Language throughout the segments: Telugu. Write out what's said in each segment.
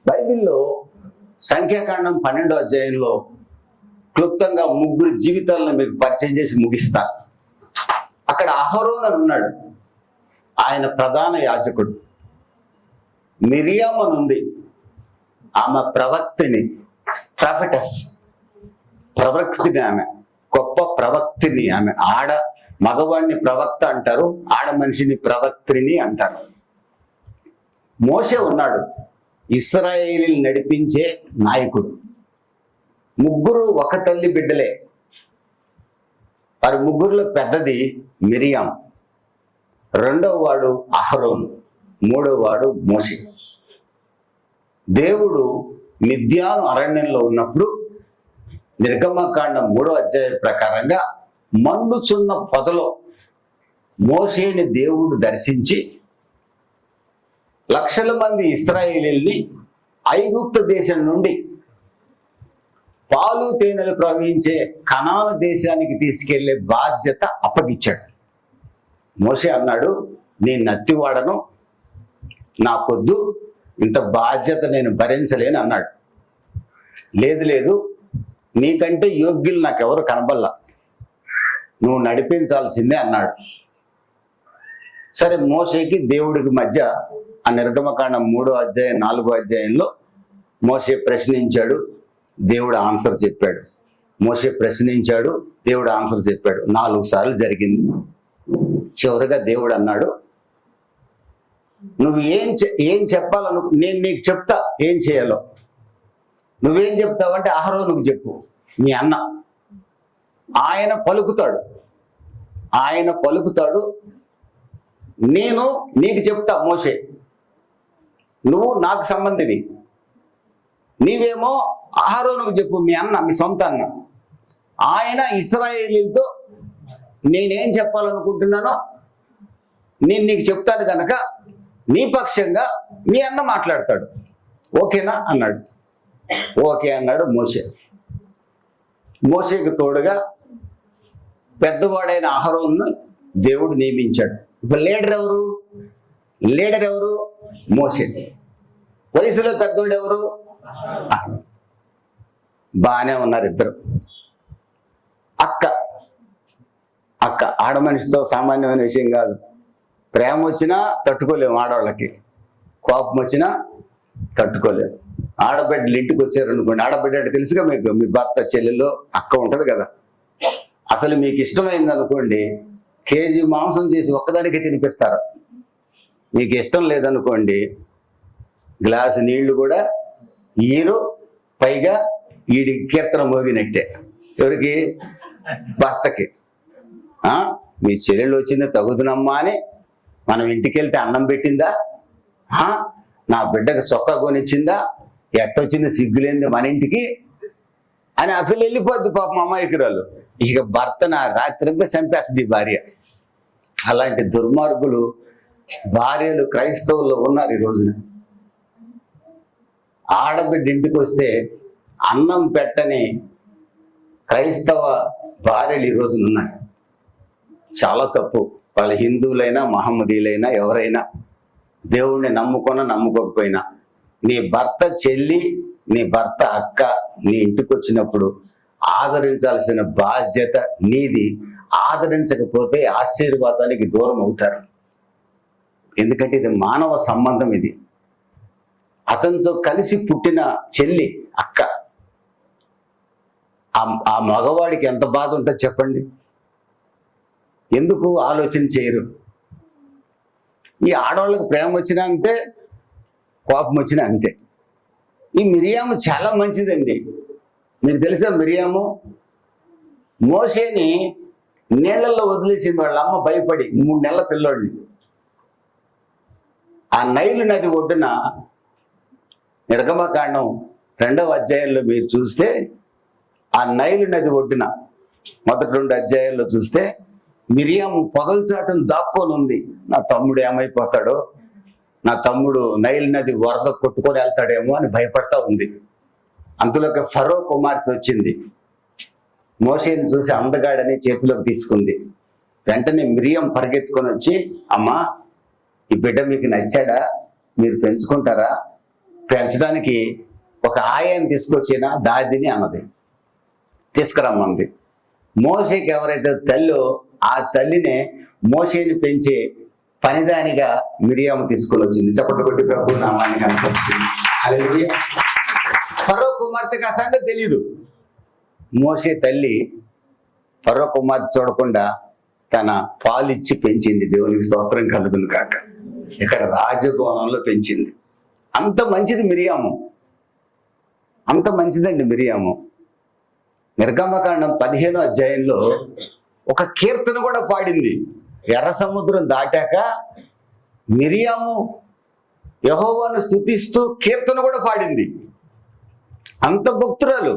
బైబిల్లో సంఖ్యాకాండం 12వ అధ్యాయంలో క్లుప్తంగా 3 జీవితాలను మీకు పరిచయం చేసి ముగిస్తా. అక్కడ అహరోను అని ఉన్నాడు, ఆయన ప్రధాన యాజకుడు. మిరియాము అని ఉంది, ఆమె ప్రవక్తిని, ప్రవక్తిని, ఆమె గొప్ప ప్రవక్తిని. ఆమె మగవాడిని ప్రవక్త అంటారు, ఆడ మనిషిని ప్రవక్తిని అంటారు. మోషే ఉన్నాడు, ఇశ్రాయేలీని నడిపించే నాయకుడు. 3 ఒక తల్లి బిడ్డలే. వారి 3లో పెద్దది మిరియాం, 2వ వాడు అహరోను, 3వ వాడు మోషే. దేవుడు మిద్యాను అరణ్యంలో ఉన్నప్పుడు నిర్గమకాండం 3వ అధ్యాయం ప్రకారంగా మండుచున్న పొదలో మోషేని దేవుడు దర్శించి లక్షల మంది ఇశ్రాయేలీల్ని ఐగుప్తు దేశం నుండి పాలు తేనెలు ప్రవహించే కనాను దేశానికి తీసుకెళ్లే బాధ్యత అప్పగించాడు. మోషే అన్నాడు, నేను నత్తివాడను, నాకొద్దు, ఇంత బాధ్యత నేను భరించలేను అన్నాడు. లేదు, నీకంటే యోగ్యులు నాకెవరు కనబల్లా, నువ్వు నడిపించాల్సిందే అన్నాడు. సరే, మోషేకి దేవుడికి మధ్య ఆ నిర్గమకాండం 3వ అధ్యాయం 4వ అధ్యాయంలో మోషే ప్రశ్నించాడు, దేవుడు ఆన్సర్ చెప్పాడు. మోషే ప్రశ్నించాడు, దేవుడు ఆన్సర్ చెప్పాడు. 4 సార్లు జరిగింది. చివరిగా దేవుడు అన్నాడు, నువ్వు ఏం చెప్పాలను, నేను నీకు చెప్తా ఏం చేయాలో. నువ్వేం చెప్తావంటే అహరోనుకు చెప్పు, మీ అన్న. ఆయన పలుకుతాడు, నేను నీకు చెప్తా మోషే, నువ్వు నాకు సంబంధివి. నీవేమో అహరోనుకు చెప్పు, మీ అన్న, మీ సొంత అన్న. ఆయన ఇశ్రాయేలీలతో నేనేం చెప్పాలనుకుంటున్నానో నేను నీకు చెప్తాను కనుక నీ పక్షంగా మీ అన్న మాట్లాడతాడు, ఓకేనా అన్నాడు. ఓకే అన్నాడు మోషే. మోషేకి తోడుగా పెద్దవాడైన అహరోను దేవుడు నియమించాడు. ఇప్పుడు లీడర్ ఎవరు? మోషే. వయసులో పెద్దోడు ఎవరు? బాగానే ఉన్నారు ఇద్దరు. అక్క ఆడ మనిషితో సామాన్యమైన విషయం కాదు. ప్రేమ వచ్చినా తట్టుకోలేము, ఆడవాళ్ళకి కోపం వచ్చినా తట్టుకోలేము. ఆడబిడ్డలు ఇంటికి వచ్చారనుకోండి, ఆడబిడ్డ అంటే తెలుసుగా మీకు, మీ భర్త చెల్లెల్లో అక్క ఉంటుంది కదా. అసలు మీకు ఇష్టమైంది అనుకోండి, కేజీ మాంసం చేసి ఒక్కదానికి తినిపిస్తారు. మీకు ఇష్టం లేదనుకోండి, గ్లాసు నీళ్లు కూడా ఈరు, పైగా ఈడి కీర్తన మోగినట్టే. ఎవరికి? భర్తకి. మీ చెల్లెళ్ళు వచ్చింది తగుదునమ్మా అని మనం ఇంటికి వెళ్తే అన్నం పెట్టిందా? నా బిడ్డకు చొక్కా కొనిచ్చిందా? ఎట్టొచ్చింది సిగ్గులేంది మన ఇంటికి అని ఆ పిల్ల వెళ్ళిపోద్ది పాపం అమాయకురాలు. ఇక భర్త నా రాత్రంతా చంపేస్తుంది భార్య. అలాంటి దుర్మార్గులు భార్యలు క్రైస్తవుల్లో ఉన్నారు ఈ రోజున. ఆడబిడ్డ ఇంటికి వస్తే అన్నం పెట్టని క్రైస్తవ భార్యలు ఈ రోజున ఉన్నాయి. చాలా తప్పు. వాళ్ళ హిందువులైనా మహమ్మదీలైనా ఎవరైనా, దేవుణ్ణి నమ్ముకోకపోయినా, నీ భర్త చెల్లి, నీ భర్త అక్క నీ ఇంటికి వచ్చినప్పుడు ఆదరించాల్సిన బాధ్యత నీది. ఆదరించకపోతే ఆశీర్వాదానికి దూరం అవుతారు. ఎందుకంటే ఇది మానవ సంబంధం. ఇది అతనితో కలిసి పుట్టిన చెల్లి, అక్క. ఆ మగవాడికి ఎంత బాధ ఉంటుందో చెప్పండి. ఎందుకు ఆలోచన చేయరు? ఈ ఆడవాళ్ళకి ప్రేమ వచ్చినా అంతే, కోపం వచ్చినా అంతే. ఈ మిరియాము చాలా మంచిదండి. మీకు తెలుసా? మిరియాము మోషేని నీళ్ళల్లో వదిలేసింది వాళ్ళ అమ్మ భయపడి, 3 నెలల పిల్లోడిని. ఆ నైలు నది ఒడ్డున నిర్గమకాండం 2వ అధ్యాయంలో మీరు చూస్తే, ఆ నైలు నది ఒడ్డున మొదటి 2 అధ్యాయాల్లో చూస్తే మిరియాము పొదల చాటును దాక్కొని ఉంది. నా తమ్ముడు ఏమైపోతాడో, నా తమ్ముడు నైల్ నది వరద కొట్టుకొని వెళ్తాడేమో అని భయపడతా ఉంది. అంతలోకి ఫరో కుమార్తె వచ్చింది. మోషేని చూసి అందగాడని చేతిలోకి తీసుకుంది. వెంటనే మిరియం పరిగెత్తుకొని వచ్చి, అమ్మా, ఈ బిడ్డ మీకు నచ్చాడా? మీరు పెంచుకుంటారా? పెంచడానికి ఒక ఆయన్ని తీసుకొచ్చిన దాదిని అన్నది, తీసుకురమ్మంది. మోషేకి ఎవరైతే తల్లో ఆ తల్లినే మోషేని పెంచే పనిదానిగా మిరియాము తీసుకొని వచ్చింది. చప్పట్లు కొట్టి ప్రభు నామాన్ని కనపడుతుంది. హల్లెలూయా. ఫరో కుమార్తెకి ఆ సంగతి తెలియదు. మోషే తల్లి ఫరో కుమార్తె చూడకుండా తన పాలిచ్చి పెంచింది. దేవునికి స్తోత్రం కలుగును కాక. ఇక్కడ రాజభవనంలో పెంచింది. అంత మంచిది మిరియాము, అంత మంచిదండి మిరియాము. నిర్గమకాండం 15వ అధ్యాయంలో ఒక కీర్తన కూడా పాడింది. ఎర్ర సముద్రం దాటాక మిరియాము యెహోవాను స్తుతిస్తూ కీర్తన కూడా పాడింది. అంత భక్తురాలు.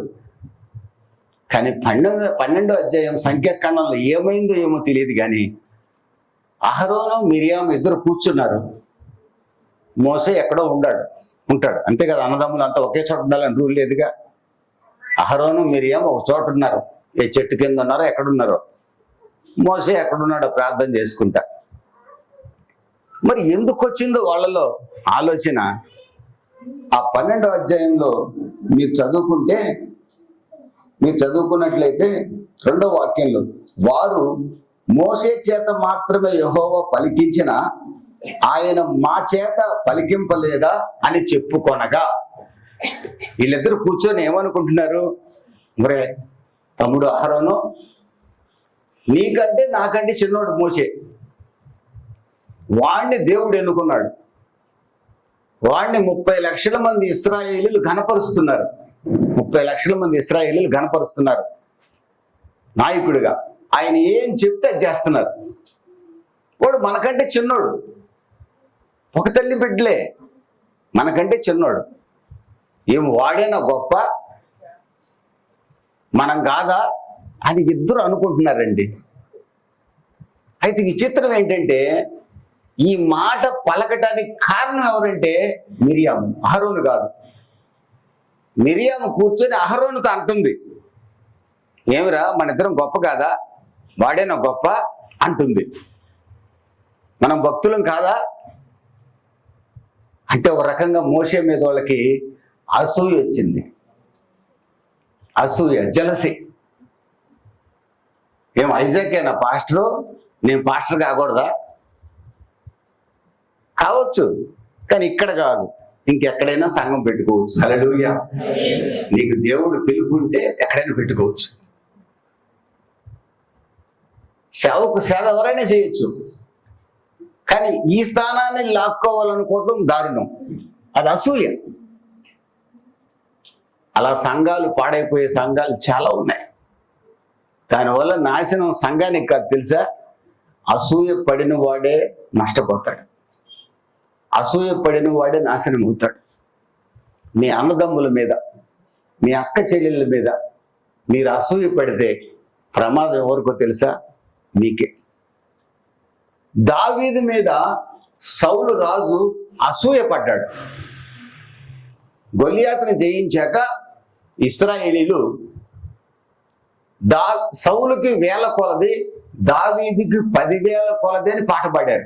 కానీ 12వ అధ్యాయం సంఖ్యాకాండంలో ఏమైందో ఏమో తెలియదు, కానీ అహరోను మిరియాము ఇద్దరు కూర్చున్నారు. మోసే ఎక్కడో ఉంటాడు అంతే కదా. అన్నదమ్ములు అంతా ఒకే చోట ఉండాలని రూల్ లేదుగా. అహరోను మిరియాము ఒక చోట ఉన్నారు. ఏ చెట్టు కింద ఉన్నారో ఎక్కడున్నారో. మోసే ఎక్కడున్నాడో ప్రార్థన చేసుకుంటా. మరి ఎందుకు వచ్చిందో వాళ్ళలో ఆలోచన. ఆ 12వ అధ్యాయంలో మీరు చదువుకున్నట్లయితే 2వ వాక్యంలో, వారు మోసే చేత మాత్రమే యెహోవా పలికించిన ఆయన మా చేత పలికింపలేదా అని చెప్పుకొనగా. వీళ్ళిద్దరు కూర్చొని ఏమనుకుంటున్నారు, మరే తమ్ముడు అహరోను, నీకంటే నాకంటే చిన్నోడు మోసే, వాణ్ణి దేవుడు ఎన్నుకున్నాడు. వాణ్ణి 30 లక్షల మంది ఇశ్రాయేలీయులు ఘనపరుస్తున్నారు. 30 లక్షల మంది ఇశ్రాయేలీయులు ఘనపరుస్తున్నారు నాయకుడిగా. ఆయన ఏం చెప్తే అది చేస్తున్నారు. వాడు మనకంటే చిన్నోడు, ఒక తల్లి బిడ్డలే, మనకంటే చిన్నోడు. ఏం వాడేనా గొప్ప, మనం కాదా అని ఇద్దరు అనుకుంటున్నారండి. అయితే విచిత్రం ఏంటంటే, ఈ మాట పలకటానికి కారణం ఎవరంటే మిరియాము, అహరోను కాదు. మిరియాము కూర్చొని అహరోనుతో అంటుంది, ఏమిరా మన ఇద్దరం గొప్ప కాదా, వాడేనా గొప్ప అంటుంది. మనం భక్తులం కాదా అంటే ఒక రకంగా మోషే మీద వాళ్ళకి అసూయ వచ్చింది. అసూయ, జలసి. ఏం ఐజాకేనా పాస్టరు, నేను పాస్టర్ కాకూడదా? కావచ్చు, కానీ ఇక్కడ కాదు, ఇంకెక్కడైనా సంఘం పెట్టుకోవచ్చు. హల్లెలూయా. నీకు దేవుడు పిలుపుంటే ఎక్కడైనా పెట్టుకోవచ్చు. సేవ ఎవరైనా చేయొచ్చు, కానీ ఈ స్థానాన్ని లాక్కోవాలనుకోవడం దారుణం. అది అసూయ. అలా సంఘాలు పాడైపోయే సంఘాలు చాలా ఉన్నాయి. దానివల్ల నాశనం సంఘానికి కాదు తెలుసా, అసూయ పడిన వాడే నష్టపోతాడు, అసూయ పడిన వాడే నాశనం అవుతాడు. మీ అన్నదమ్ముల మీద, మీ అక్క చెల్లెళ్ళ మీద మీరు అసూయ పడితే ప్రమాదం ఎవరికో తెలుసా, మీకే. దావీదు మీద సౌలు రాజు అసూయ పడ్డాడు. గొలియాతును జయించాక ఇశ్రాయేలీలు సౌలుకి 1000 కొలది, దావీదుకి 10,000 కొలది అని పాట పాడారు.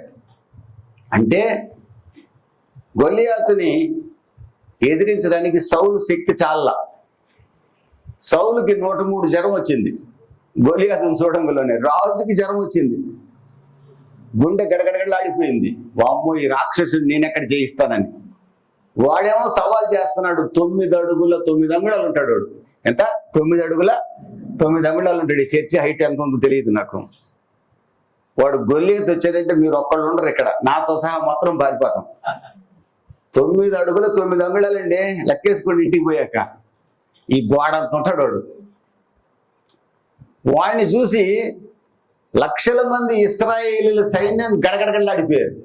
అంటే గొలియాతుని ఎదిరించడానికి సౌలు శక్తి చాలా. సౌలుకి 103 జ్వరం వచ్చింది. గొలియాతుని చూడంలోనే రాజుకి జ్వరం వచ్చింది. గుండె గడగడగడలాడిపోయింది. వామ్మో, ఈ రాక్షసుని నేనెక్కడ జయిస్తానని. వాడేమో సవాల్ చేస్తున్నాడు. 9 అడుగుల 9 అంగుళాలు ఉంటాడు వాడు. ఎంత? 9 అడుగుల 9 అంగుళాలు ఉంటాడు. ఈ చర్చి హైట్ ఎంత ఉందో తెలియదు నాకు. వాడు గొలియాతు వచ్చాడంటే మీరు ఒక్కళ్ళు ఉండరు ఇక్కడ, నాతో సహా మొత్తం పారిపోతాం. 9 అడుగుల 9 అంగుళాలండి, లెక్కేసుకోండి ఇంటికి పోయాక. ఈ గోడ అంత ఉంటాడు వాడు. వాడిని చూసి లక్షల మంది ఇశ్రాయేలీల సైన్యం గడగడగడలాడిపోయారు.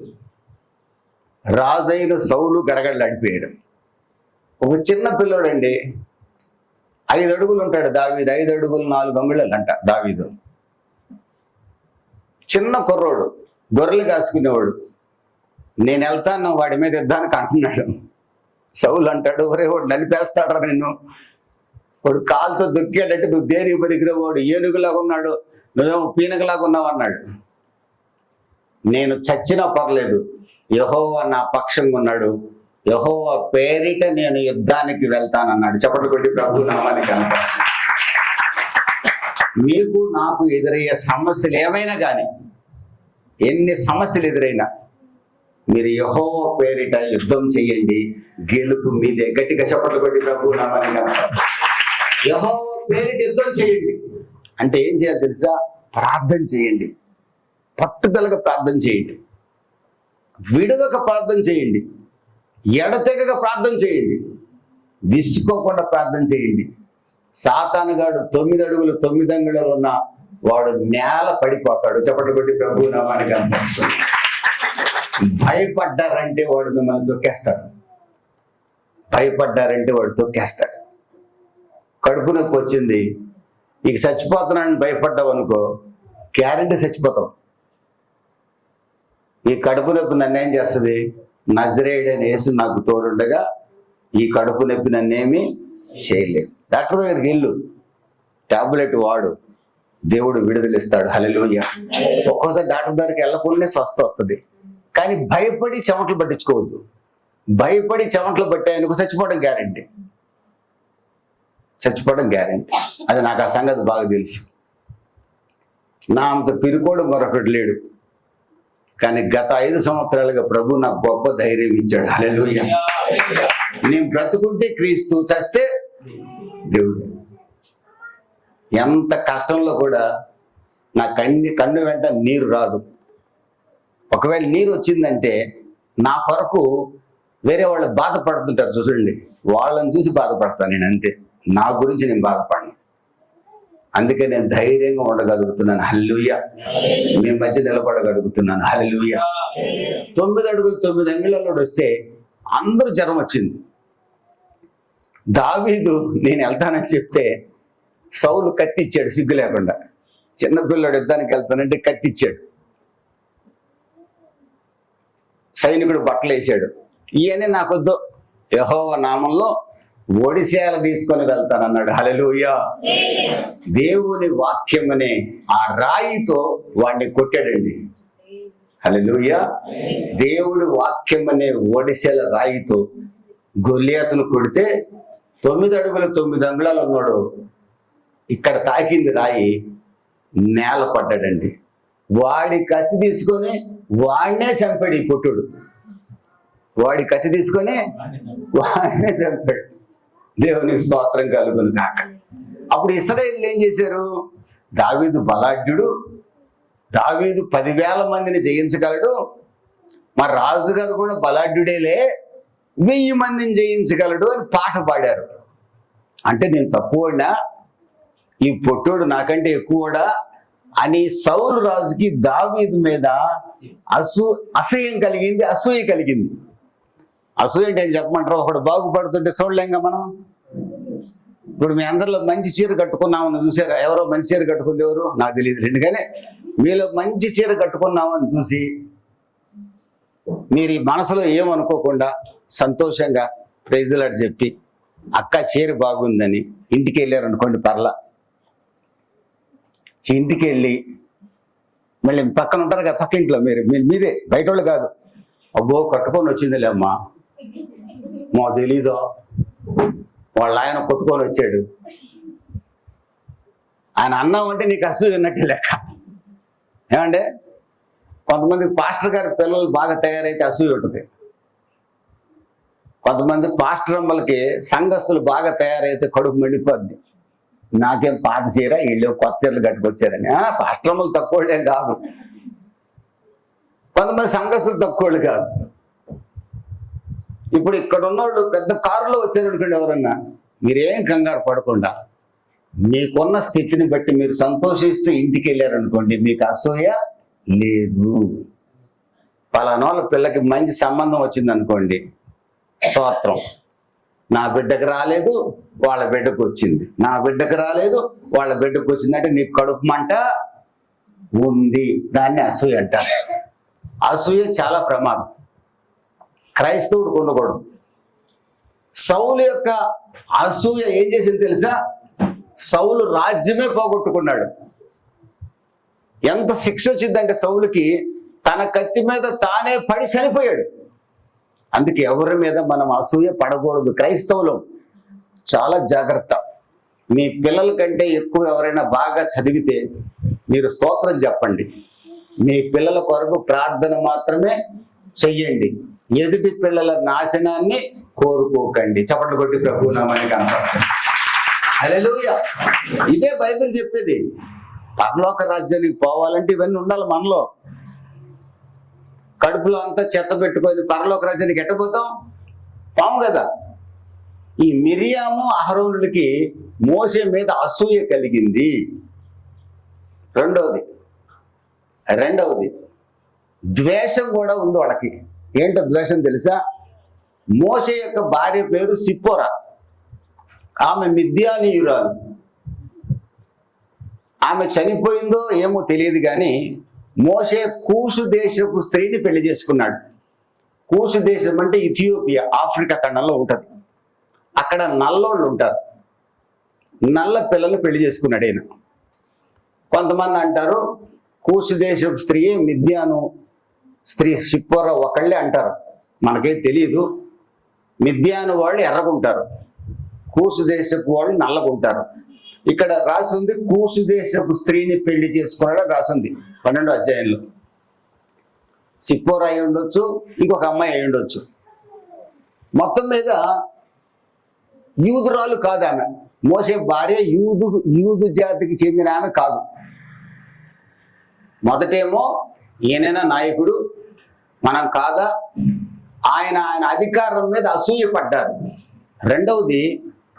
రాజైన సౌలు గడగడలాడిపోయాడు. ఒక చిన్న పిల్లోడండి, 5 అడుగులు ఉంటాడు దావీదు. 5 అడుగులు 4 అంగుళాలు అంట దావీదు. చిన్న కుర్రోడు, గొర్రెలు కాసుకునేవాడు. నేను వెళ్తాను వాడి మీద యుద్ధానికి అంటున్నాడు. సౌలు అంటాడు, ఒరే వాడు నలిపేస్తాడరా నిన్ను, వాడు కాలుతో దొక్కాడంటే నువ్వు దేనికి పనికిరావు, వాడు ఏనుగులాగా ఉన్నాడు, నువ్వేమో పీనకలాగా ఉన్నావు అన్నాడు. నేను చచ్చినా పర్లేదు, యెహోవా నా పక్షంగా ఉన్నాడు, యెహోవా పేరిట నేను యుద్ధానికి వెళ్తానన్నాడు. చప్పట్లు కొట్టి ప్రభు నామానికి అంత. మీకు నాకు ఎదురయ్యే సమస్యలు ఏమైనా కానీ, ఎన్ని సమస్యలు ఎదురైనా మీరు యెహోవా పేరిట యుద్ధం చేయండి, గెలుపు మీదే. గట్టిగా చప్పట్లు కొట్టి ప్రభు నామానికి అంత. యెహోవా పేరిట యుద్ధం చేయండి అంటే ఏం చేయాలి తెలుసా? ప్రార్థన చేయండి, పట్టుదలగా ప్రార్థన చేయండి, విడువక ప్రార్థన చేయండి, ఎడతెగక ప్రార్థన చేయండి, విసుకోకుండా ప్రార్థన చేయండి. సాతానుగాడు 9 అడుగులు 9 అంగుళాలు ఉన్న వాడు నేల పడిపోతాడు. చప్పట్లు కొట్టి ప్రభు నామానికి అనిపిస్తుంది. భయపడ్డారంటే వాడు మిమ్మల్ని తొక్కేస్తాడు. భయపడ్డారంటే వాడు తొక్కేస్తాడు. కడుపు నొప్పి వచ్చింది, ఇక చచ్చిపోతున్నానని భయపడ్డావు అనుకో, గ్యారెంటీ చచ్చిపోతావు. ఈ కడుపు నొప్పి నన్ను ఏం చేస్తుంది? నజరేయుడైన యేసు నాకు తోడుండగా ఈ కడుపు నొప్పి నన్నేమీ చేయలేదు. డాక్టర్ దగ్గరికి వెళ్ళు, టాబ్లెట్ వాడు, దేవుడు విడుదలిస్తాడు. హల్లెలూయా. ఒక్కోసారి డాక్టర్ దగ్గరికి వెళ్ళకుండానే స్వస్థ వస్తుంది. కానీ భయపడి చెమటలు పట్టించుకోవద్దు. భయపడి చెమటలు పట్టాయనుకో చచ్చిపోవడం గ్యారెంటీ. చచ్చిపోవడం గ్యారెంటీ. అది నాకు ఆ సంగతి బాగా తెలుసు. నా అంత పిరుకోడు మరొకటి లేడు. కానీ గత 5 సంవత్సరాలుగా ప్రభు నాకు గొప్ప ధైర్యం ఇచ్చాడు. హల్లెలూయా. నేను బ్రతుకుంటే క్రీస్తు, చస్తే దేవుడు. ఎంత కష్టంలో కూడా నా కన్ను వెంట నీరు రాదు. ఒకవేళ నీరు వచ్చిందంటే నా కొరకు వేరే వాళ్ళు బాధపడుతుంటారు చూడండి, వాళ్ళని చూసి బాధపడతాను నేను, అంతే. నా గురించి నేను బాధపడను. అందుకే నేను ధైర్యంగా ఉండగలుగుతున్నాను. హల్లెలూయా. మీ మధ్య నిలబడగలుగుతున్నాను. హల్లెలూయా. 9 అడుగులు 9 అంగుళాలు వస్తే అందరూ జ్వరం వచ్చింది. దావీదు నేను వెళ్తానని చెప్తే సౌలు కత్తిచ్చాడు సిగ్గు లేకుండా. చిన్నపిల్లడు యుద్ధానికి వెళ్తానంటే కత్తిచ్చాడు. సైనికుడు బట్టలు వేసాడు. ఈయనే నాకొద్దు, యెహోవా నామంలో ఒడిశాల తీసుకొని వెళ్తానన్నాడు. హల్లెలూయా. దేవుని వాక్యమనే ఆ రాయితో వాడిని కొట్టాడండి. హల్లెలూయా. దేవుడి వాక్యమనే ఒడిశాల రాయితో గొల్లియాతును కొడితే 9 అడుగులు 9 అంగుళాలు ఉన్నాడు. ఇక్కడ తాకింది రాయి, నేల పడ్డాడండి. వాడి కత్తి తీసుకొని వాడినే చంపాడు ఈ పుట్టుడు. వాడి కత్తి తీసుకొని వాడినే చంపాడు. దేవునికి స్తోత్రం కలుగును కాక. అప్పుడు ఇశ్రాయేలు ఏం చేశారు? దావీదు బలాఢ్యుడు, దావీదు 10,000 మందిని జయించగలడు, మరి రాజుగారు కూడా బలాఢ్యుడేలే, 1000 మందిని జయించగలడు అని పాట పాడారు. అంటే నేను తక్కువడా, ఈ పొట్టోడు నాకంటే ఎక్కువడా అని సౌలు రాజుకి దావీదు మీద అసహ్యం కలిగింది, అసూయ కలిగింది. అసూయ అంటే చెప్పమంటారు? ఒకడు బాగుపడుతుంటే చూడలేంగా మనం. ఇప్పుడు మీ అందరిలో మంచి చీర కట్టుకున్నామని చూసారా? ఎవరో మంచి చీర కట్టుకుంది ఎవరు నాకు తెలియదు. ఎందుకనే మీలో మంచి చీర కట్టుకున్నామని చూసి మీరు ఈ మనసులో ఏమనుకోకుండా సంతోషంగా ప్రైజ్ ది లార్డ్ చెప్పి అక్క చీర బాగుందని ఇంటికి వెళ్ళారు అనుకోండి, పర్లా. ఇంటికి వెళ్ళి మళ్ళీ పక్కన ఉంటారు కదా, పక్క ఇంట్లో మీరే, బయట వాళ్ళు కాదు, అబ్బో కట్టుకొని వచ్చిందిలే అమ్మా, మా తెలీదో, వాళ్ళ ఆయన కొట్టుకొని వచ్చాడు, ఆయన అన్నామంటే నీకు అసూయ ఉన్నట్టే లెక్క. ఏమంటే కొంతమంది పాస్టర్ గారి పిల్లలు బాగా తయారైతే అసూయ ఉంటుంది. కొంతమంది పాస్టర్ అమ్మలకి సంఘస్థులు బాగా తయారైతే కడుపు మండిపోద్ది. నాకేం పాత చీర, వీళ్ళు కొత్త చీరలు కట్టుకొచ్చారని. పాస్టర్ అమ్మలు తక్కువలే కాదు, కొంతమంది సంఘస్థులు తక్కువలు కాదు. ఇప్పుడు ఇక్కడ ఉన్నోళ్ళు పెద్ద కారులో వచ్చారనుకోండి, ఎవరన్నా మీరేం కంగారు పడకుండా మీకున్న స్థితిని బట్టి మీరు సంతోషిస్తూ ఇంటికి వెళ్ళారనుకోండి, మీకు అసూయ లేదు. పలానోళ్ళ పిల్లకి మంచి సంబంధం వచ్చింది అనుకోండి, స్తోత్రం, నా బిడ్డకు రాలేదు వాళ్ళ బిడ్డకు వచ్చింది, నా బిడ్డకు రాలేదు వాళ్ళ బిడ్డకు వచ్చింది, అంటే నీకు కడుపు మంట ఉంది. దాన్ని అసూయ అంటారు. అసూయ చాలా ప్రమాదం, క్రైస్తవుడు ఉండకూడదు. సౌలు యొక్క అసూయ ఏం చేసింది తెలుసా? సౌలు రాజ్యమే పోగొట్టుకున్నాడు. ఎంత శిక్ష వచ్చిందంటే సౌలుకి తన కత్తి మీద తానే పడి చనిపోయాడు. అందుకే ఎవరి మీద మనం అసూయ పడకూడదు. క్రైస్తవులు చాలా జాగ్రత్త. మీ పిల్లల కంటే ఎక్కువ ఎవరైనా బాగా చదివితే మీరు స్తోత్రం చెప్పండి. మీ పిల్లల కొరకు ప్రార్థన మాత్రమే చెయ్యండి. ఎదుటి పిల్లల నాశనాన్ని కోరుకోకండి. చప్పట్లు కొట్టి ప్రభువు నామానికి కనపరచండి. హల్లెలూయా. ఇదే బైబిల్ చెప్పేది. పరలోక రాజ్యానికి పోవాలంటే ఇవన్నీ ఉండాలి మనలో. కడుపులో అంతా చెత్త పెట్టుకొని పరలోక రాజ్యానికి ఎట్టబోతాం? పాము కదా. ఈ మిరియాము అహరోనులకి మోషే మీద అసూయ కలిగింది. రెండవది ద్వేషం కూడా ఉంది వాళ్ళకి. ఏంటో ద్వేషం తెలుసా? మోషే యొక్క భార్య పేరు సిప్పోరా. ఆమె మిద్యానీయురాలు. ఆమె చనిపోయిందో ఏమో తెలియదు కానీ మోషే కూషు దేశపు స్త్రీని పెళ్లి చేసుకున్నాడు. కూషు దేశం అంటే ఇథియోపియా, ఆఫ్రికా ఖండంలో ఉంటుంది. అక్కడ నల్లోళ్ళు ఉంటారు. నల్ల పిల్లలు పెళ్లి చేసుకున్నాడు ఆయన. కొంతమంది అంటారు కూషు దేశపు స్త్రీ మిద్యాను స్త్రీ సిప్పోరా ఒకళ్ళే అంటారు. మనకేం తెలియదు. మిద్యాను వాళ్ళు ఎర్రగుంటారు, కూషు దేశపు వాళ్ళు నల్లగుంటారు. ఇక్కడ రాసి ఉంది కూషు దేశపు స్త్రీని పెళ్లి చేసుకున్నాడు రాసి ఉంది 12వ అధ్యాయంలో. సిప్పోరా అయి ఉండొచ్చు, ఇంకొక అమ్మాయి అయి ఉండొచ్చు. మొత్తం మీద యూదురాలు కాదు ఆమె. మోషే భార్య యూదు జాతికి చెందిన ఆమె కాదు. మొదటేమో ఈయనైనా నాయకుడు, మనం కాదా, ఆయన అధికారం మీద అసూయ పడ్డారు. రెండవది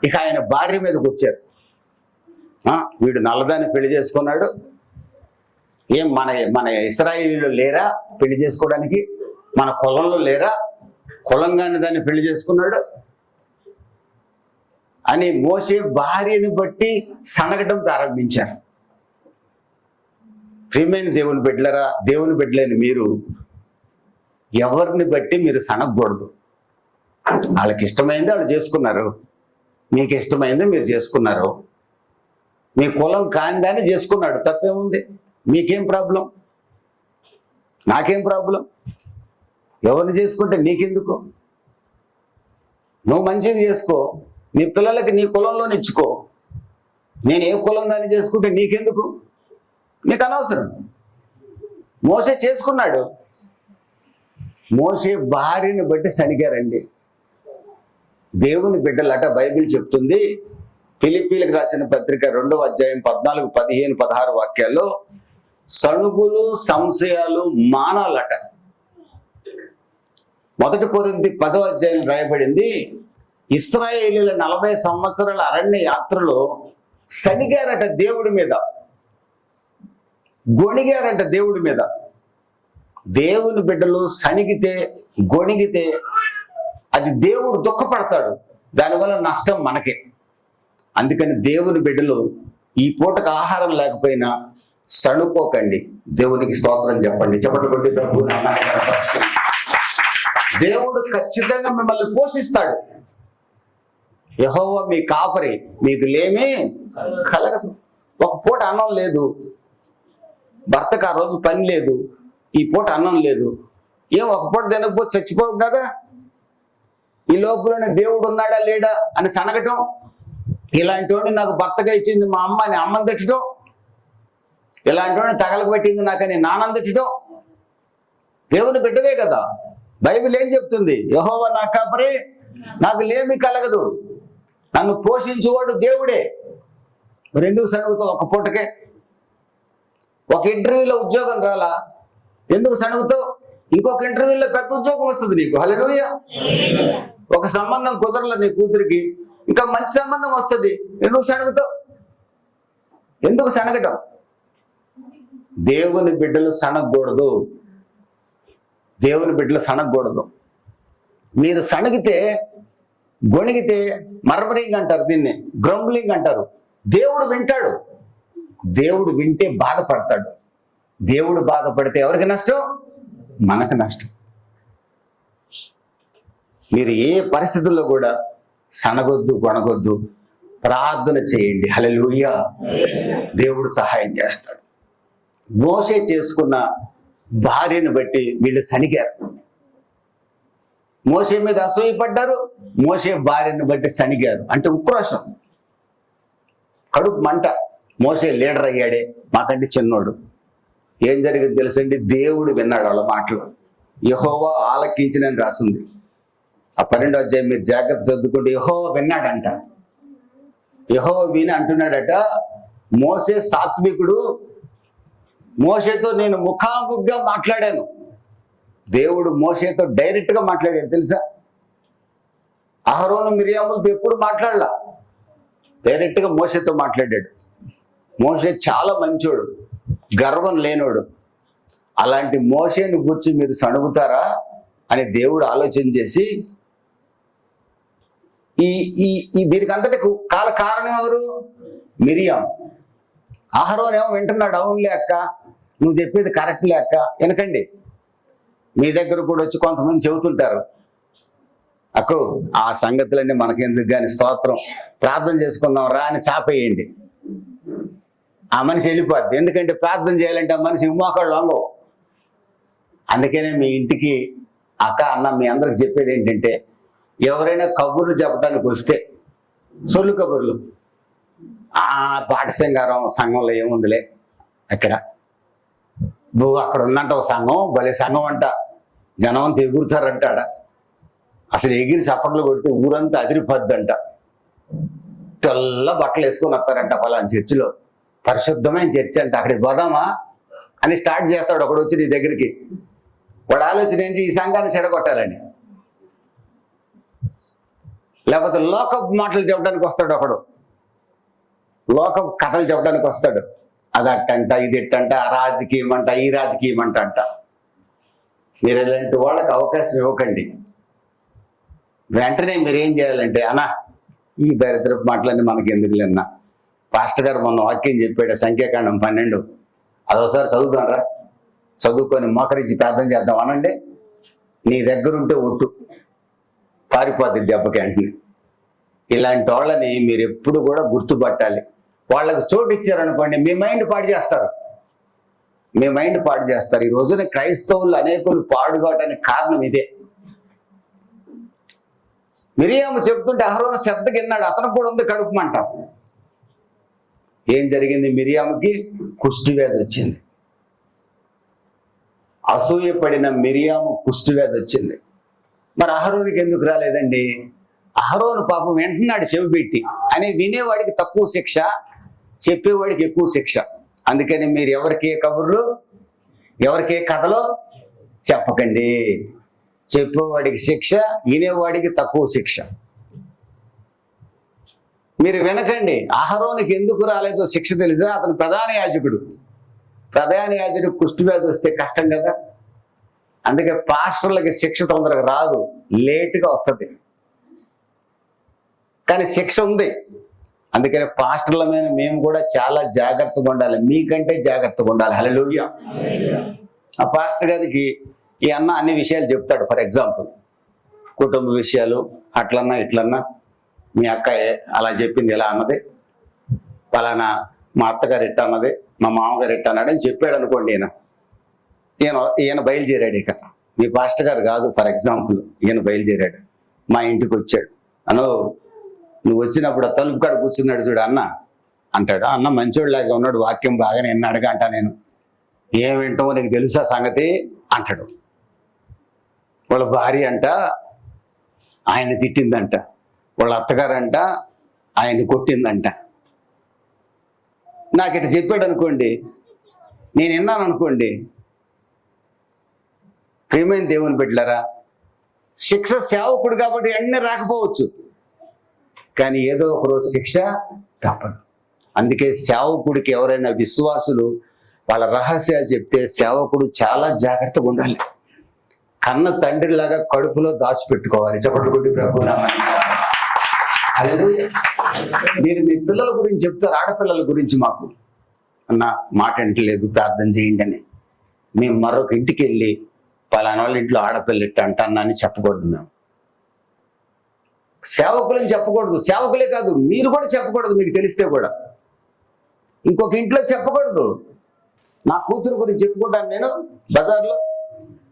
ఇక ఆయన భార్య మీదకి వచ్చారు. వీడు నల్లదాన్ని పెళ్లి చేసుకున్నాడు. ఏం మన ఇశ్రాయేలీలో లేరా పెళ్లి చేసుకోవడానికి? మన కులంలో లేరా? కులంగానే దాన్ని పెళ్లి చేసుకున్నాడు అని మోషే భార్యని బట్టి సనగడం ప్రారంభించారు. ప్రియమైన దేవుని బిడ్డలరా, దేవుని బిడ్డలేని మీరు ఎవరిని బట్టి మీరు సనగకూడదు. వాళ్ళకి ఇష్టమైంది వాళ్ళు చేసుకున్నారు, మీకు ఇష్టమైంది మీరు చేసుకున్నారు. మీ కులం కాని దాన్ని చేసుకున్నాడు, తప్పేముంది? మీకేం ప్రాబ్లం? నాకేం ప్రాబ్లం? ఎవరిని చేసుకుంటే నీకెందుకు? నువ్వు మంచిగా చేసుకో, నీ పిల్లలకి నీ కులంలోనే ఇచ్చుకో. నేను ఏ కులం దాన్ని చేసుకుంటే నీకెందుకు? నీకు అనవసరం. మోషే చేసుకున్నాడు. మోషే భార్యని బట్టి సనిగారండి. దేవుని బిడ్డలట బైబిల్ చెప్తుంది. ఫిలిప్పీలకు రాసిన పత్రిక 2వ అధ్యాయం 14, 15, 16 వాక్యాల్లో సణుగులు సంశయాలు మానాలట. 1 కొరింథీ 10వ అధ్యాయం రాయబడింది, ఇశ్రాయేలీల 40 సంవత్సరాల అరణ్య యాత్రలో సనిగారట దేవుడి మీద, గొణిగారంట దేవుడి మీద. దేవుని బిడ్డలు సనిగితే గొణిగితే అది దేవుడు దుఃఖపడతాడు. దానివల్ల నష్టం మనకే. అందుకని దేవుని బిడ్డలు ఈ పూటకు ఆహారం లేకపోయినా సణుకోకండి, దేవునికి స్తోత్రం చెప్పండి. చెప్పండి కొట్టి ప్రభు దేవుడు ఖచ్చితంగా మిమ్మల్ని పోషిస్తాడు. యెహోవా మీ కాపరి, మీకు లేమి కలగదు. ఒక పూట అన్నం లేదు, భర్తకు ఆ రోజు పని లేదు, ఈ పూట అన్నం లేదు, ఏం ఒక పూట తినకపోతే చచ్చిపోవు కదా. ఈ లోపలనే దేవుడు ఉన్నాడా లేడా అని సనగటం, ఇలాంటి వాడిని నాకు భర్తగా ఇచ్చింది మా అమ్మ అని అమ్మని తిట్టడం, ఇలాంటి వాడిని తగలబెట్టింది నాకని నాన్నని తిట్టడం. దేవుని బిడ్డవే కదా. బైబిల్ ఏం చెప్తుంది? యెహోవా నా కాపరి, నాకు లేమి కలగదు, నన్ను పోషించువాడు దేవుడే. మరి ఎందుకు సణుగుతావు ఒక పూటకే? ఒక ఇంటర్వ్యూలో ఉద్యోగం రాలా, ఎందుకు సణుగుతావు? ఇంకొక ఇంటర్వ్యూలో పెద్ద ఉద్యోగం వస్తుంది నీకు. హల్లెలూయా. ఒక సంబంధం కుదరల నీ కూతురికి, ఇంకా మంచి సంబంధం వస్తుంది, ఎందుకు సణుగుతావు? ఎందుకు సనగటం? దేవుని బిడ్డలు సనగకూడదు. దేవుని బిడ్డలు సనగకూడదు. మీరు సణగితే గొణిగితే మర్మరింగ్ అంటారు, దీన్ని గ్రంబ్లింగ్ అంటారు. దేవుడు వింటాడు. దేవుడు వింటే బాధపడతాడు. దేవుడు బాధపడితే ఎవరికి నష్టం? మనకు నష్టం. మీరు ఏ పరిస్థితుల్లో కూడా సనగొద్దు, గొణగొద్దు, ప్రార్థన చేయండి. హల్లెలూయా. దేవుడు సహాయం చేస్తాడు. మోషే చేసుకున్న భార్యను బట్టి వీళ్ళు సనిగారు. మోషే మీద అసూయపడ్డారు, మోషే భార్యను బట్టి సణిగారు. అంటే ఉక్రోషం, కడుపు మంట. మోషే లీడర్ అయ్యాడే, మాకంటే చిన్నోడు. ఏం జరిగింది తెలుసండి? దేవుడు విన్నాడు వాళ్ళ మాటలు. యెహోవా ఆలకించినని రాసింది. ఆ 12వ అధ్యాయం మీరు జాగ్రత్త చదువుకుంటే యెహోవా విన్నాడంట. యెహోవా విని అంటున్నాడట, మోషే సాత్వికుడు, మోషేతో నేను ముఖాముఖిగా మాట్లాడాను. దేవుడు మోషేతో డైరెక్ట్గా మాట్లాడాడు తెలుసా. అహరోను మిరియాములతో ఎప్పుడు మాట్లాడలా, డైరెక్ట్గా మోషేతో మాట్లాడాడు. మోషే చాలా మంచోడు, గర్వం లేనోడు. అలాంటి మోషేను గురించి మీరు సణుగుతారా అని దేవుడు ఆలోచన చేసి దీనికి అంతటి కారణం ఎవరు? మిరియాం. అహరోన్ ఏమో వింటున్నాడు, అవునులే అక్క, నువ్వు చెప్పేది కరెక్ట్లే అక్క, వినకండి. మీ దగ్గర కూడా వచ్చి కొంతమంది చెబుతుంటారు, అక్కో ఆ సంగతులన్నీ మనకెందుకు కానీ స్తోత్రం, ప్రార్థన చేసుకుందాం రా అని చాపేయండి. ఆ మనిషి వెళ్ళిపోద్ది. ఎందుకంటే ప్రార్థన చేయాలంటే ఆ మనిషి మోకాళ్ళు వంగవు. అందుకనే మీ ఇంటికి అక్క అన్న మీ అందరికి చెప్పేది ఏంటంటే, ఎవరైనా కబుర్లు చెప్పడానికి వస్తే, సొల్లు కబుర్లు, ఆ పాఠశంగారం సంఘంలో ఏముందిలే, అక్కడ అక్కడ ఉందంట ఒక సంఘం, భలే సంఘం అంట, జనం అంతా ఎగురుతారంటాడ, అసలు ఎగిరి చప్పట్లు కొడితే ఊరంతా అదిరిపోద్దంట, తెల్ల బట్టలు వేసుకొని వస్తారంట పలానా చర్చిలో, పరిశుద్ధమైన చర్చి అంట, అక్కడికి పోదామా అని స్టార్ట్ చేస్తాడు ఒకడు వచ్చి నీ దగ్గరికి. వాడు ఆలోచన ఏంటి? ఈ సంఘాన్ని చెడగొట్టాలని. లేకపోతే లోకపు మాటలు చెప్పడానికి వస్తాడు ఒకడు, లోకపు కథలు చెప్పడానికి వస్తాడు. అది అట్టంట, ఇది ఎట్టంట, ఆ రాజకీయం అంట, ఈ రాజకీయం అంట. మీరు ఇలాంటి వాళ్ళకి అవకాశం ఇవ్వకండి. వెంటనే మీరు ఏం చేయాలంటే, అన్నా ఈ దరిద్రపు మాటలన్నీ మనకి ఎందుకులేన్నా, పాస్టర్ గారు మొన్న వాక్యం చెప్పాడు సంఖ్యాకాండం 12, అదోసారి చదువుతాం రా, చదువుకొని మోకరించి ప్రార్థన చేద్దాం అనండి. నీ దగ్గరుంటే ఒట్టు పారిపోద్ది దెబ్బకి వెంటనే. ఇలాంటి వాళ్ళని మీరు ఎప్పుడు కూడా గుర్తుపట్టాలి. వాళ్ళకు చోటు ఇచ్చారనుకోండి, మీ మైండ్ పాడు చేస్తారు, మీ మైండ్ పాడు చేస్తారు. ఈ రోజున క్రైస్తవులు అనేకులు పాడుకోవడానికి కారణం ఇదే. మిరియాము చెప్తుంటే అహరోను శ్రద్ధకి విన్నాడు, అతను కూడా ఉంది కడుపు మంట. ఏం జరిగింది? మిరియాముకి కుష్ఠవ్యాధి వచ్చింది. అసూయపడిన మిరియాము కుష్ఠవ్యాధి వచ్చింది. మరి అహరోనుకి ఎందుకు రాలేదండి? అహరోను పాపం వింటున్నాడు చెవి పెట్టి అని, వినేవాడికి తక్కువ శిక్ష, చెప్పేవాడికి ఎక్కువ శిక్ష. అందుకని మీరు ఎవరికే కబుర్లు, ఎవరికే కథలో చెప్పకండి. చెప్పేవాడికి శిక్ష, వినేవాడికి తక్కువ శిక్ష. మీరు వినకండి. అహరోనుకి ఎందుకు రాలేదో శిక్ష తెలుసా? అతను ప్రధాన యాజకుడు. ప్రధాన యాజకుడు కుష్ఠవ్యాధి వస్తే కష్టం కదా. అందుకే పాస్టర్లకి శిక్ష తొందరగా రాదు, లేటుగా వస్తుంది, కానీ శిక్ష ఉంది. అందుకని పాస్టర్ల మీద మేము కూడా చాలా జాగ్రత్తగా ఉండాలి, మీకంటే జాగ్రత్తగా ఉండాలి. హల్లెలూయా. ఆ పాస్టర్ గారికి ఈ అన్న అన్ని విషయాలు చెప్తాడు. ఫర్ ఎగ్జాంపుల్ కుటుంబ విషయాలు, అట్లన్నా ఇట్లన్నా, మీ అక్క అలా చెప్పింది ఎలా అన్నది, పలానా మా అత్తగారు ఎట్ట అన్నది, మా మామగారు ఎట్ట అన్నాడు అని చెప్పాడు అనుకోండి. ఈయన బయలుదేరాడు. ఇక మీ పాస్టర్ గారు కాదు, ఫర్ ఎగ్జాంపుల్ ఈయన బయలుదేరాడు, మా ఇంటికి వచ్చాడు. అను నువ్వు వచ్చినప్పుడు తలుపు కాడ కూర్చున్నాడు చూడు అన్న అంటాడు. అన్న మంచోడిలాగా ఉన్నాడు, వాక్యం బాగానే విన్నాడుగా అంట. నేను ఏం వింటామో నీకు తెలుసా సంగతి అంటాడు. వాళ్ళ భార్య అంట ఆయన తిట్టిందంట, వాళ్ళ అత్తగారంట ఆయన్ని కొట్టిందంట. నాకు ఇట్లా చెప్పాడు అనుకోండి, నేను విన్నాను అనుకోండి, ప్రియమైన దేవుని బిడ్డలారా, శిక్ష సేవకుడు కాబట్టి అన్నీ రాకపోవచ్చు, కానీ ఏదో ఒకరోజు శిక్ష తప్పదు. అందుకే సేవకుడికి ఎవరైనా విశ్వాసులు వాళ్ళ రహస్యాలు చెప్తే సేవకుడు చాలా జాగ్రత్తగా ఉండాలి. కన్న తండ్రిలాగా కడుపులో దాచిపెట్టుకోవాలి. చెప్పట్టుకుంటే ప్రభు మీరు మీ పిల్లల గురించి చెప్తారు, ఆడపిల్లల గురించి మాకు అన్న మాట అంటలేదు ప్రార్థన చేయండి అని. మేము మరొక ఇంటికి వెళ్ళి పలానా వాళ్ళ ఇంట్లో ఆడపిల్ల ఇట్ట అంటన్నా అని చెప్పకూడదు. మేము సేవకులని చెప్పకూడదు, సేవకులే కాదు మీరు కూడా చెప్పకూడదు. మీకు తెలిస్తే కూడా ఇంకొక ఇంట్లో చెప్పకూడదు. నా కూతురు గురించి చెప్పుకుంటాను నేను బజార్లో,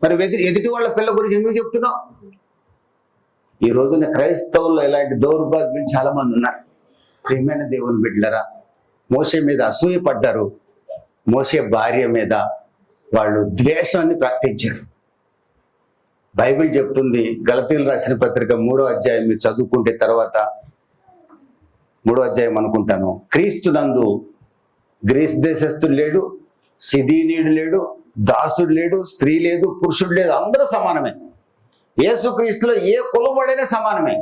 మరి ఎదుటి వాళ్ళ పిల్ల గురించి ఎందుకు చెప్తున్నావు? ఈ రోజున క్రైస్తవుల్లో ఇలాంటి దౌర్భాగ్యం చాలా మంది ఉన్నారు. ప్రియమైన దేవుని బిడ్డలారా, మోషే మీద అసూయ పడ్డారు. మోషే భార్య మీద వాళ్ళు ద్వేషాన్ని ప్రకటించారు. బైబిల్ చెప్తుంది, గలతీయులు రాసిన పత్రిక 3వ అధ్యాయం మీరు చదువుకుంటే తర్వాత 3వ అధ్యాయం అనుకుంటాను, క్రీస్తునందు గ్రీస్ దేశస్థుడు లేడు, సిదీనీయుడు లేడు, దాసుడు లేడు, స్త్రీ లేదు, పురుషుడు లేదు, అందరూ సమానమే. యేసుక్రీస్తులో ఏ కులం వాడైనా సమానమే.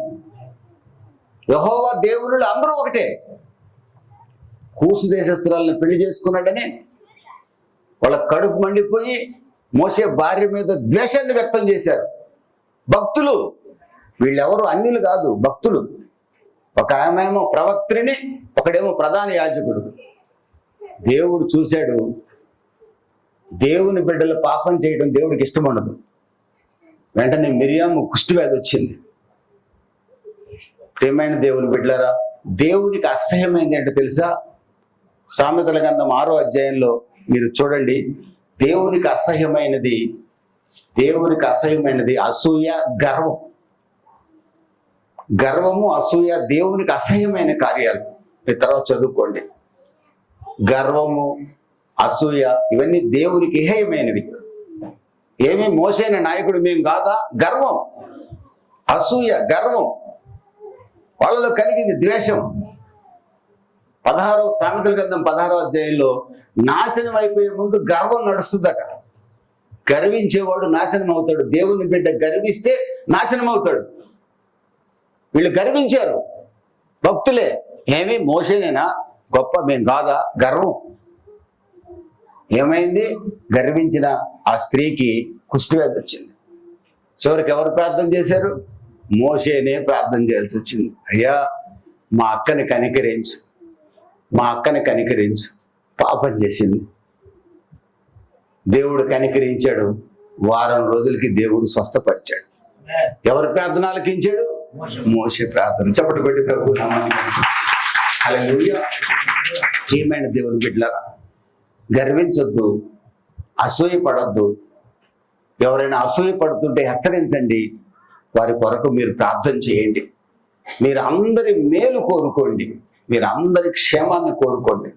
యెహోవా దేవుళ్ళు అందరూ ఒకటే. కూసు దేశస్తురాలను పెళ్లి చేసుకున్నాడని వాళ్ళ కడుపు మండిపోయి మోసే భార్య మీద ద్వేషాన్ని వ్యక్తం చేశారు. భక్తులు, వీళ్ళెవరు అన్యులు కాదు, భక్తులు. ఒక ఆమెమో ప్రవక్త్రిని, ఒకడేమో ప్రధాన యాజకుడు. దేవుడు చూశాడు, దేవుని బిడ్డలు పాపం చేయడం దేవుడికి ఇష్టం ఉండదు. వెంటనే మిరియాము కుష్ఠవ్యాధి వచ్చింది. ప్రియమైన దేవుని బిడ్డలారా, దేవునికి అసహ్యమైంది అంటే తెలుసా? సామెతల గ్రంథం 6వ అధ్యాయంలో మీరు చూడండి, దేవునికి అసహ్యమైనది అసూయ, గర్వం. గర్వము, అసూయ దేవునికి అసహ్యమైన కార్యాలు. మీరు తర్వాత చదువుకోండి. గర్వము, అసూయ ఇవన్నీ దేవునికి హేయమైనవి. ఏమీ మోసైన నాయకుడు మేము కాదా? గర్వం, అసూయ, గర్వం. వాళ్ళలో కలిగింది ద్వేషం. 16వ సామెతల గ్రంథం 16వ అధ్యాయంలో నాశనం అయిపోయే ముందు గర్వం నడుస్తుందట. గర్వించేవాడు నాశనం అవుతాడు. దేవుని బిడ్డ గర్విస్తే నాశనం అవుతాడు. వీళ్ళు గర్వించారు, భక్తులే. ఏమి మోసేనేనా గొప్ప, మేము కాదా? గర్వం. ఏమైంది? గర్వించిన ఆ స్త్రీకి కుష్ఠవ్యాధి వచ్చింది. చివరికి ఎవరు ప్రార్థన చేశారు? మోషేనే ప్రార్థన చేయాల్సి వచ్చింది. అయ్యా, మా అక్కని కనికరించు, పాపం చేసింది. దేవుడు కనికరించాడు. వారం రోజులకి దేవుడు స్వస్థపరిచాడు. ఎవరి ప్రార్థన ఆలకించాడు? మోషే ప్రార్థన. చప్పటి కొట్టి ప్రభు నామానికి హల్లెలూయా. ప్రియమైన దేవుని బిడ్డలారా, గర్వించొద్దు, అసూయ పడొద్దు. ఎవరైనా అసూయ పడుతుంటే హెచ్చరించండి. వారి కొరకు మీరు ప్రార్థన చేయండి. మీరు అందరి మేలు కోరుకోండి. మీరు అందరి క్షేమాన్ని కోరుకోండి.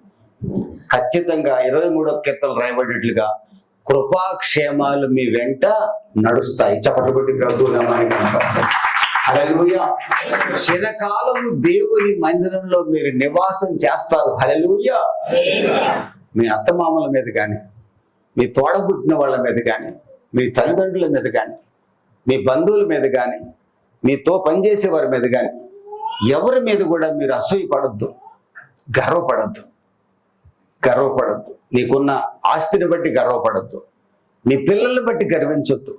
ఖచ్చితంగా 23వ కీర్తన రాయబడినట్లుగా కృపాక్షేమాలు మీ వెంట నడుస్తాయి. చప్పటి కొట్టి ప్రభు నామానికి హల్లెలూయా. చిరకాలము దేవుని మందిరంలో మీరు నివాసం చేస్తారు. హల్లెలూయా. మీ అత్తమామల మీద కానీ, మీ తోడబుట్టిన వాళ్ళ మీద కానీ, మీ తల్లిదండ్రుల మీద కానీ, మీ బంధువుల మీద కానీ, మీతో పనిచేసే వారి మీద కానీ, ఎవరి మీద కూడా మీరు అసూయ పడద్దు, గర్వపడద్దు. నీకున్న ఆస్తిని బట్టి గర్వపడద్దు. మీ పిల్లల్ని బట్టి గర్వించొద్దు.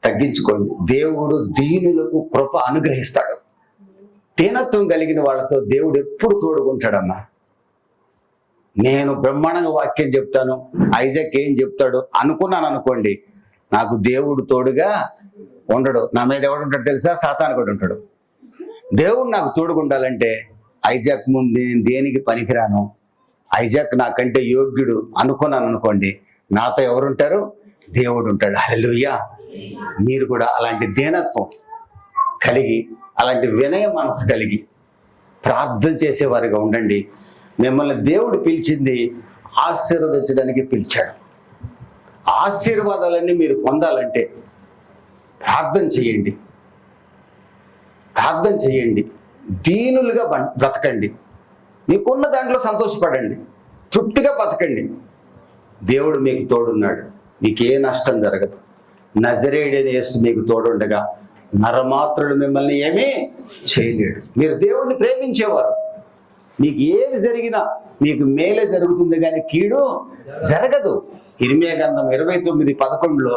తగ్గించుకోండి. దేవుడు దీనులకు కృప అనుగ్రహిస్తాడు. దీనత్వం కలిగిన వాళ్ళతో దేవుడు ఎప్పుడు తోడుకుంటాడమ్మా. నేను బ్రహ్మాండంగా వాక్యం చెప్తాను, ఐజాక్ ఏం చెప్తాడు అనుకున్నాను అనుకోండి, నాకు దేవుడు తోడుగా ఉండడు. నా మీద ఎవడు ఉంటాడు తెలుసా? సాతాను కూడా ఉంటాడు. దేవుడు నాకు తోడుగా ఉండాలంటే ఐజాక్ ముందు నేను దేనికి పనికిరాను, ఐజాక్ నాకంటే యోగ్యుడు అనుకున్నాను అనుకోండి, నాతో ఎవరుంటారు? దేవుడు ఉంటాడు. హల్లెలూయా. మీరు కూడా అలాంటి దీనత్వం కలిగి, అలాంటి వినయ మనసు కలిగి ప్రార్థన చేసేవారిగా ఉండండి. మిమ్మల్ని దేవుడు పిలిచింది ఆశీర్వదించడానికి పిలిచాడు. ఆశీర్వాదాలన్నీ మీరు పొందాలంటే ప్రార్థన చేయండి. దీనులుగా బ్రతకండి. మీకున్న దాంట్లో సంతోషపడండి, తృప్తిగా బతకండి. దేవుడు మీకు తోడున్నాడు. మీకే నష్టం జరగదు. నజరేయుడైన యేసు మీకు తోడుండగా నరమాత్రుడు మిమ్మల్ని ఏమీ చేయలేడు. మీరు దేవుడిని ప్రేమించేవారు. మీకు ఏది జరిగినా మీకు మేలే జరుగుతుంది కానీ కీడు జరగదు. ఇర్మియా గ్రంథం 29:11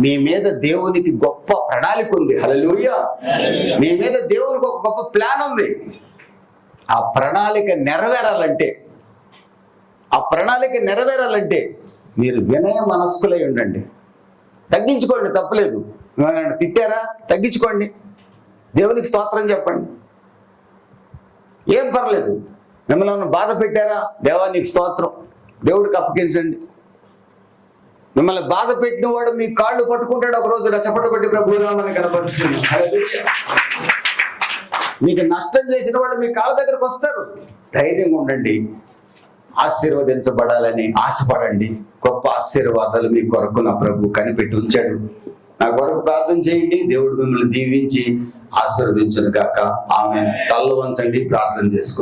మీ మీద దేవునికి గొప్ప ప్రణాళిక ఉంది. హల్లెలూయా. మీ మీద దేవునికి ఒక గొప్ప ప్లాన్ ఉంది. ఆ ప్రణాళిక నెరవేరాలంటే మీరు వినయ మనస్కులై ఉండండి. తగ్గించుకోండి, తప్పలేదు. ఏమైనా తిట్టారా? తగ్గించుకోండి. దేవునికి స్తోత్రం చెప్పండి. ఏం పర్లేదు. మిమ్మల్ని బాధ పెట్టారా? దేవా నీకు స్తోత్రం, దేవుడికి అప్పగించండి. మిమ్మల్ని బాధ పెట్టిన వాడు మీ కాళ్ళు పట్టుకుంటాడు ఒక రోజు చప్పట్లు కొట్టి ప్రభునామని కనపరుస్తున్నాడు. హల్లెలూయా. మీకు నష్టం చేసిన వాడు మీ కాళ్ళ దగ్గరకు వస్తారు. ధైర్యంగా ఉండండి. ఆశీర్వదించబడాలని ఆశపడండి. గొప్ప ఆశీర్వాదాలు మీ కొరకు నా ప్రభు కనిపెట్టి ఉంచాడు. నా కొరకు ప్రార్థన చేయండి. దేవుడు మిమ్మల్ని దీవించి ఆశీర్వదించును గాక. ఆమేన్. తలలు వంచండి, ప్రార్థన చేసుకుందాం.